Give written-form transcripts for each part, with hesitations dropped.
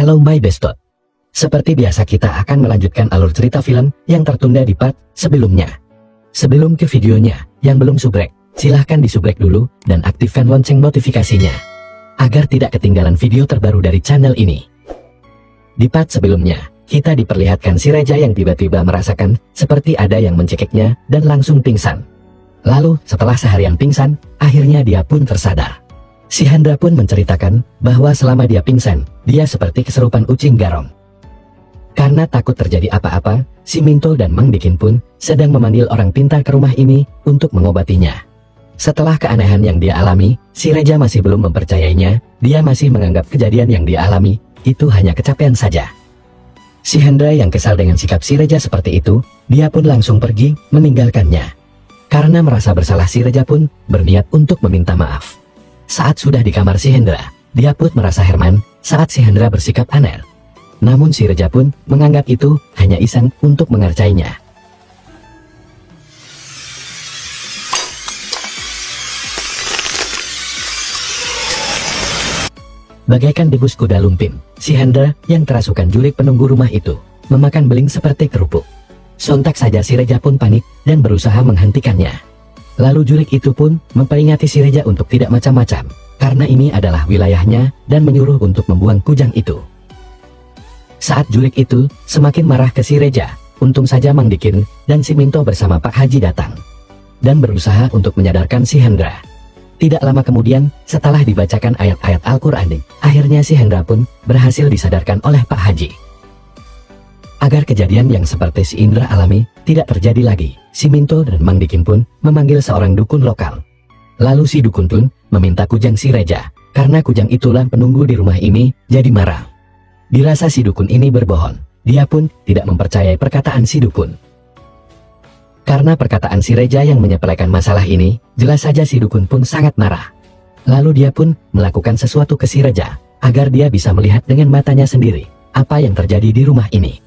Halo my bestot. Seperti biasa kita akan melanjutkan alur cerita film yang tertunda di part sebelumnya. Sebelum ke videonya, yang belum subrek, silahkan disubrek dulu dan aktifkan lonceng notifikasinya agar tidak ketinggalan video terbaru dari channel ini. Di part sebelumnya, kita diperlihatkan si Reja yang tiba-tiba merasakan seperti ada yang mencekiknya dan langsung pingsan. Lalu, setelah seharian pingsan, akhirnya dia pun tersadar. Si Hendra pun menceritakan bahwa selama dia pingsan, dia seperti keserupan ucing garong. Karena takut terjadi apa-apa, si Minto dan Mang Dikin pun sedang memanggil orang pintar ke rumah ini untuk mengobatinya. Setelah keanehan yang dia alami, si Reja masih belum mempercayainya. Dia masih menganggap kejadian yang dia alami itu hanya kecapean saja. Si Hendra yang kesal dengan sikap si Reja seperti itu, dia pun langsung pergi meninggalkannya. Karena merasa bersalah, si Reja pun berniat untuk meminta maaf. Saat sudah di kamar si Hendra, dia pun merasa heran saat si Hendra bersikap aneh. Namun si Reja pun menganggap itu hanya iseng untuk mengerjainya. Bagaikan debus kuda lumpim, si Hendra yang kerasukan jurik penunggu rumah itu memakan beling seperti kerupuk. Sontak saja si Reja pun panik dan berusaha menghentikannya. Lalu jurik itu pun memperingati si Reja untuk tidak macam-macam, karena ini adalah wilayahnya dan menyuruh untuk membuang kujang itu. Saat jurik itu semakin marah ke si Reja, untung saja Mang Dikin dan si Minto bersama Pak Haji datang dan berusaha untuk menyadarkan si Hendra. Tidak lama kemudian, setelah dibacakan ayat-ayat Al-Quran, akhirnya si Hendra pun berhasil disadarkan oleh Pak Haji. Agar kejadian yang seperti si Indra alami tidak terjadi lagi, si Minto dan Mang Dikin pun memanggil seorang dukun lokal. Lalu si dukun pun meminta kujang si Reja, karena kujang itulah penunggu di rumah ini, jadi marah. Dirasa si dukun ini berbohong, dia pun tidak mempercayai perkataan si dukun. Karena perkataan si Reja yang menyepelekan masalah ini, jelas saja si dukun pun sangat marah. Lalu dia pun melakukan sesuatu ke si Reja, agar dia bisa melihat dengan matanya sendiri apa yang terjadi di rumah ini.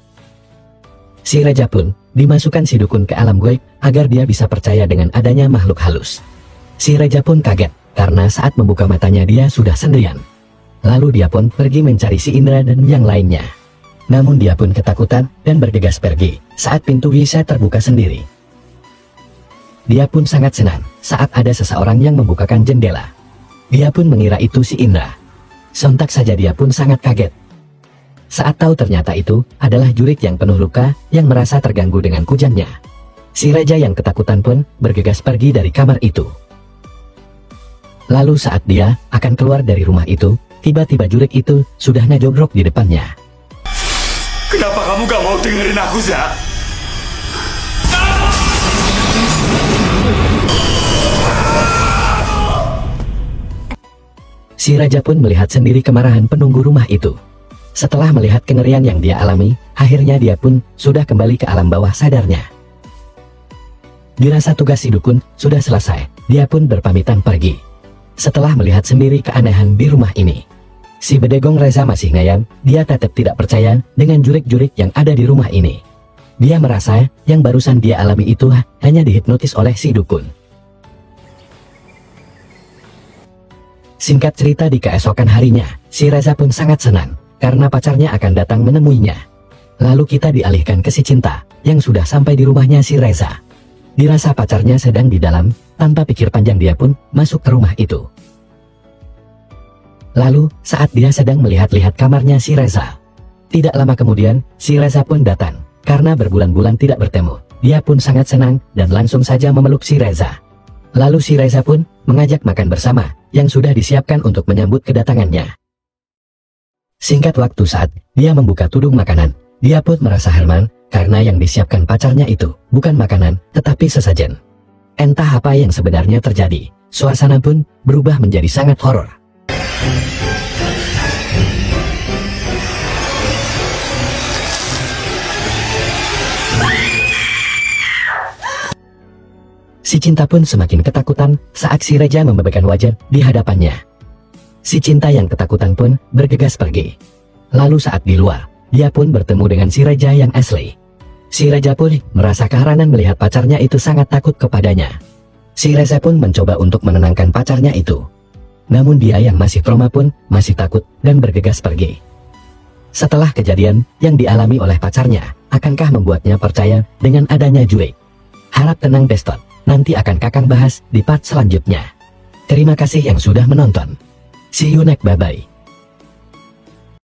Si Reja pun dimasukkan si dukun ke alam gaib agar dia bisa percaya dengan adanya makhluk halus. Si Reja pun kaget karena saat membuka matanya dia sudah sendirian. Lalu dia pun pergi mencari si Indra dan yang lainnya. Namun dia pun ketakutan dan bergegas pergi saat pintu bisa terbuka sendiri. Dia pun sangat senang saat ada seseorang yang membukakan jendela. Dia pun mengira itu si Indra. Sontak saja dia pun sangat kaget saat tahu ternyata itu adalah jurik yang penuh luka yang merasa terganggu dengan kujangnya. Si Reja yang ketakutan pun bergegas pergi dari kamar itu. Lalu saat dia akan keluar dari rumah itu, tiba-tiba jurik itu sudah ngejogrok di depannya. Kenapa kamu gak mau dengerin aku, Za? Si Raja pun melihat sendiri kemarahan penunggu rumah itu. Setelah melihat kengerian yang dia alami, akhirnya dia pun sudah kembali ke alam bawah sadarnya. Dirasa tugas si dukun sudah selesai, dia pun berpamitan pergi. Setelah melihat sendiri keanehan di rumah ini, si Bedegong Reza masih ngayal, dia tetap tidak percaya dengan jurik-jurik yang ada di rumah ini. Dia merasa yang barusan dia alami itu hanya dihipnotis oleh si dukun. Singkat cerita, di keesokan harinya, si Reza pun sangat senang karena pacarnya akan datang menemuinya. Lalu kita dialihkan ke si Cinta yang sudah sampai di rumahnya si Reza. Dirasa pacarnya sedang di dalam, tanpa pikir panjang dia pun masuk ke rumah itu. Lalu saat dia sedang melihat-lihat kamarnya si Reza, tidak lama kemudian si Reza pun datang. Karena berbulan-bulan tidak bertemu, dia pun sangat senang dan langsung saja memeluk si Reza. Lalu si Reza pun mengajak makan bersama yang sudah disiapkan untuk menyambut kedatangannya. Singkat waktu saat dia membuka tudung makanan, dia pun merasa heran karena yang disiapkan pacarnya itu bukan makanan tetapi sesajen. Entah apa yang sebenarnya terjadi, suasana pun berubah menjadi sangat horor. Si Cinta pun semakin ketakutan saat si Reja membebekkan wajah di hadapannya. Si Cinta yang ketakutan pun bergegas pergi. Lalu saat di luar, dia pun bertemu dengan si Reja yang asli. Si Reja pun merasa keheranan melihat pacarnya itu sangat takut kepadanya. Si Reza pun mencoba untuk menenangkan pacarnya itu. Namun dia yang masih trauma pun masih takut dan bergegas pergi. Setelah kejadian yang dialami oleh pacarnya, akankah membuatnya percaya dengan adanya Jurik? Harap tenang Bestot, nanti akan Kakang bahas di part selanjutnya. Terima kasih yang sudah menonton. See you next, bye-bye.